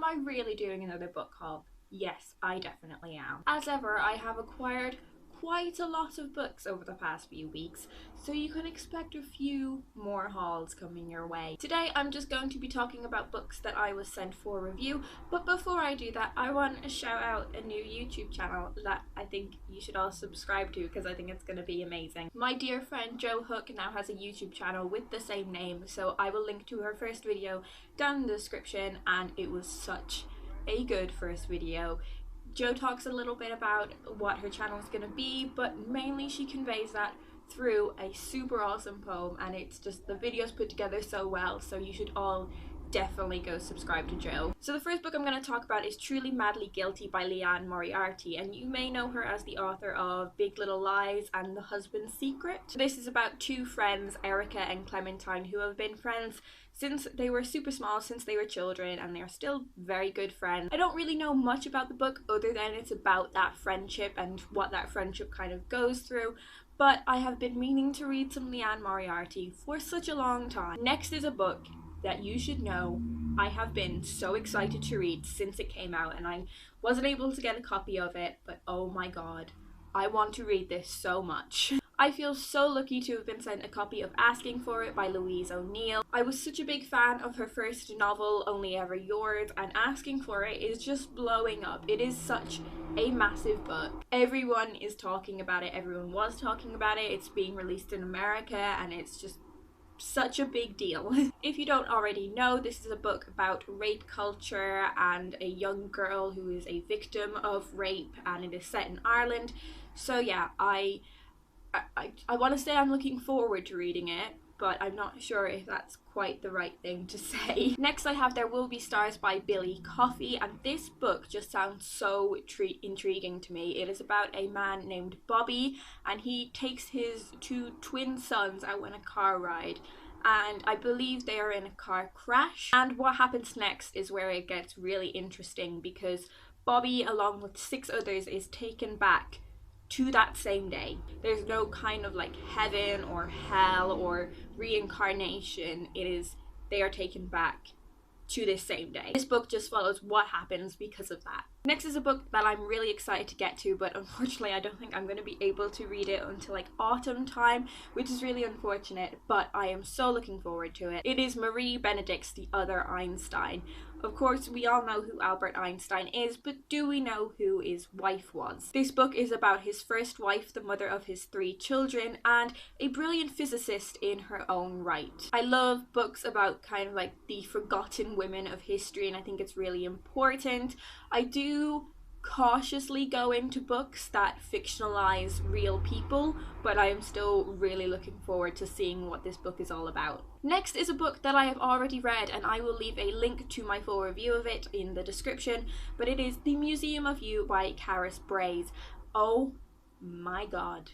I really doing another book haul? Yes, I definitely am. As ever, I have acquired quite a lot of books over the past few weeks, so you can expect a few more hauls coming your way. Today I'm just going to be talking about books that I was sent for review, but before I do that, I want to shout out a new YouTube channel that I think you should all subscribe to because I think it's going to be amazing. My dear friend Jo Hook now has a YouTube channel with the same name, so I will link to her first video down in the description, and it was such a good first video. Jo talks a little bit about what her channel is going to be, but mainly she conveys that through a super awesome poem, and it's just the videos put together so well, so you should all definitely go subscribe to Jo. So the first book I'm going to talk about is Truly Madly Guilty by Leanne Moriarty, and you may know her as the author of Big Little Lies and The Husband's Secret. This is about two friends, Erica and Clementine, who have been friends since they were super small, since they were children, and they're still very good friends. I don't really know much about the book other than it's about that friendship and what that friendship kind of goes through, but I have been meaning to read some Leanne Moriarty for such a long time. Next is a book that you should know I have been so excited to read since it came out, and I wasn't able to get a copy of it, but oh my god, I want to read this so much. I feel so lucky to have been sent a copy of Asking for It by Louise O'Neill. I was such a big fan of her first novel, Only Ever Yours, and Asking for It is just blowing up. It is such a massive book. Everyone is talking about it, everyone was talking about it, it's being released in America, and it's just such a big deal. If you don't already know, this is a book about rape culture and a young girl who is a victim of rape, and it is set in Ireland. So yeah, I want to say I'm looking forward to reading it, but I'm not sure if that's quite the right thing to say. Next I have There Will Be Stars by Billy Coffey, and this book just sounds so intriguing to me. It is about a man named Bobby, and he takes his two twin sons out on a car ride, and I believe they are in a car crash, and what happens next is where it gets really interesting, because Bobby, along with 6 others, is taken back to that same day. There's no kind of like heaven or hell or reincarnation. It is, they are taken back to this same day. This book just follows what happens because of that. Next is a book that I'm really excited to get to, but unfortunately I don't think I'm going to be able to read it until like autumn time, which is really unfortunate, but I am so looking forward to it. It is Marie Benedict's The Other Einstein. Of course, we all know who Albert Einstein is, but do we know who his wife was? This book is about his first wife, the mother of his 3 children, and a brilliant physicist in her own right. I love books about kind of like the forgotten women of history, and I think it's really important. I do cautiously go into books that fictionalize real people, but I am still really looking forward to seeing what this book is all about. Next is a book that I have already read, and I will leave a link to my full review of it in the description, but it is The Museum of You by Caris Braze. Oh my god.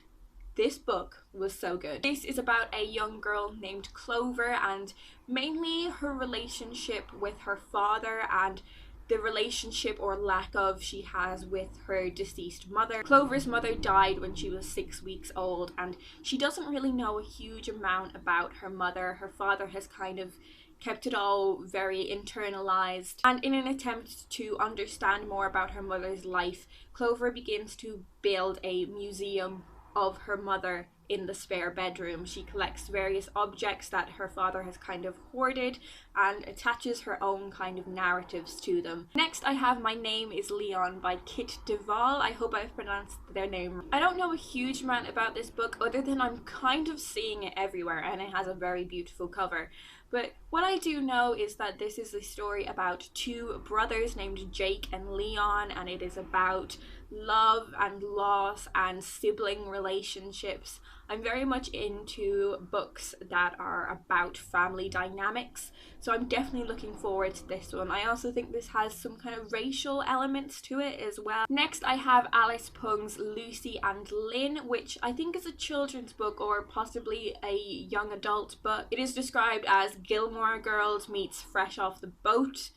This book was so good. This is about a young girl named Clover, and mainly her relationship with her father and the relationship or lack of she has with her deceased mother. Clover's mother died when she was 6 weeks old, and she doesn't really know a huge amount about her mother. Her father has kind of kept it all very internalized, and in an attempt to understand more about her mother's life, Clover begins to build a museum of her mother in the spare bedroom. She collects various objects that her father has kind of hoarded and attaches her own kind of narratives to them. Next I have My Name is Leon by Kit Duvall. I hope I've pronounced their name. I don't know a huge amount about this book other than I'm kind of seeing it everywhere, and it has a very beautiful cover. But what I do know is that this is a story about 2 brothers named Jake and Leon, and it is about love and loss and sibling relationships. I'm very much into books that are about family dynamics, so I'm definitely looking forward to this one. I also think this has some kind of racial elements to it as well. Next I have Alice Pung's Lucy and Lynn, which I think is a children's book or possibly a young adult book. It is described as Gilmore Girls meets Fresh Off the Boat,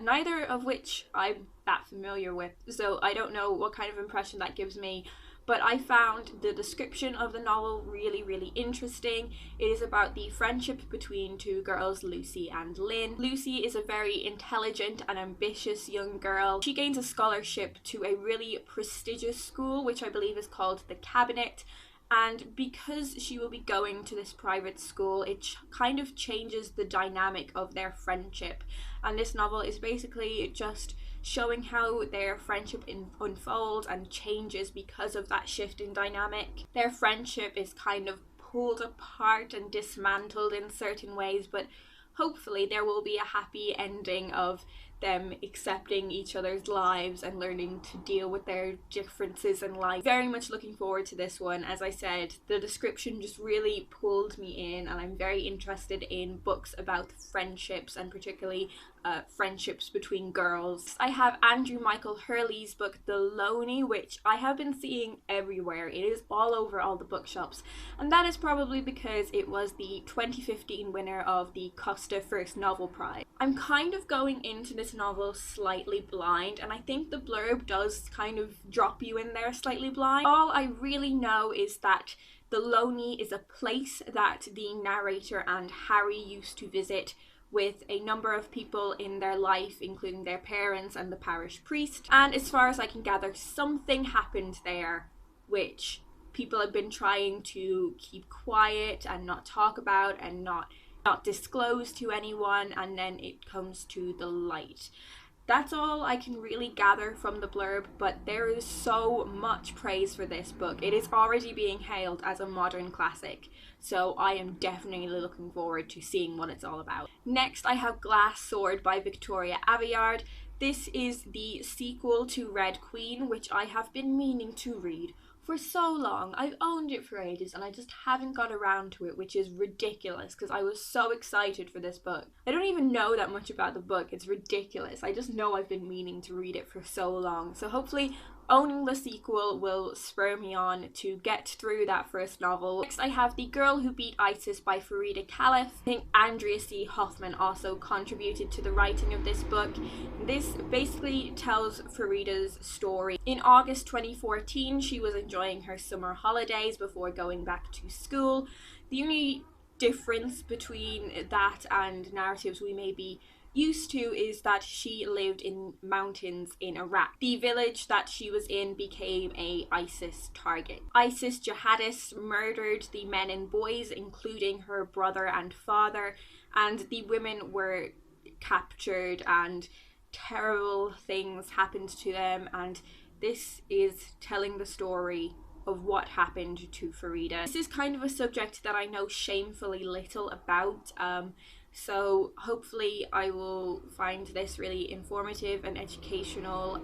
neither of which I'm that familiar with, so I don't know what kind of impression that gives me. but I found the description of the novel really interesting. It is about the friendship between two girls, Lucy and Lynn. Lucy is a very intelligent and ambitious young girl. She gains a scholarship to a really prestigious school, which I believe is called the Cabinet. And because she will be going to this private school, it kind of changes the dynamic of their friendship. And this novel is basically just showing how their friendship unfolds and changes because of that shift in dynamic. Their friendship is kind of pulled apart and dismantled in certain ways, but hopefully there will be a happy ending of them accepting each other's lives and learning to deal with their differences in life. Very much looking forward to this one. As I said, the description just really pulled me in, and I'm very interested in books about friendships, and particularly friendships between girls. I have Andrew Michael Hurley's book The Loney, which I have been seeing everywhere. It is all over all the bookshops, and that is probably because it was the 2015 winner of the Costa First Novel Prize. I'm kind of going into this novel slightly blind, and I think the blurb does kind of drop you in there slightly blind. All I really know is that the Loney is a place that the narrator and Harry used to visit with a number of people in their life, including their parents and the parish priest. And as far as I can gather, something happened there which people have been trying to keep quiet and not talk about and not disclose to anyone, and then it comes to the light. That's all I can really gather from the blurb, but there is so much praise for this book. It is already being hailed as a modern classic, so I am definitely looking forward to seeing what it's all about. Next, I have Glass Sword by Victoria Aveyard. This is the sequel to Red Queen, which I have been meaning to read for so long. I've owned it for ages and I just haven't got around to it, which is ridiculous because I was so excited for this book. I don't even know that much about the book. It's ridiculous. I just know I've been meaning to read it for so long. So hopefully owning the sequel will spur me on to get through that first novel. Next, I have The Girl Who Beat ISIS by Farida Khalaf. I think Andrea Hoffmann also contributed to the writing of this book. This basically tells Farida's story. In August 2014, she was enjoying her summer holidays before going back to school. The only difference between that and narratives we may be used to is that she lived in mountains in Iraq. The village that she was in became a ISIS target. ISIS jihadists murdered the men and boys, including her brother and father, and the women were captured and terrible things happened to them, and this is telling the story of what happened to Farida. This is kind of a subject that I know shamefully little about, so hopefully I will find this really informative and educational.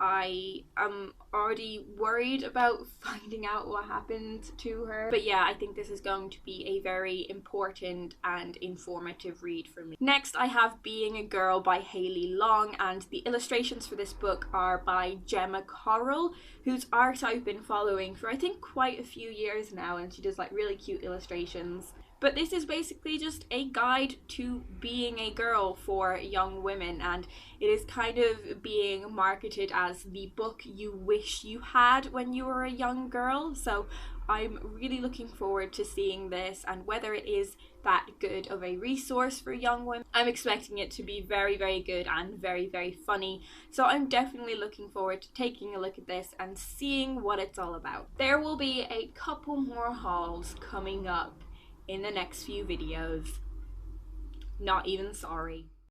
I am already worried about finding out what happened to her, but yeah, I think this is going to be a very important and informative read for me. Next, I have Being a Girl by Hayley Long, and the illustrations for this book are by Gemma Corral, whose art I've been following for I think quite a few years now, and she does like really cute illustrations. But this is basically just a guide to being a girl for young women, and it is kind of being marketed as the book you wish you had when you were a young girl. So I'm really looking forward to seeing this and whether it is that good of a resource for young women. I'm expecting it to be very good and very funny. So I'm definitely looking forward to taking a look at this and seeing what it's all about. There will be a couple more hauls coming up in the next few videos. Not even sorry.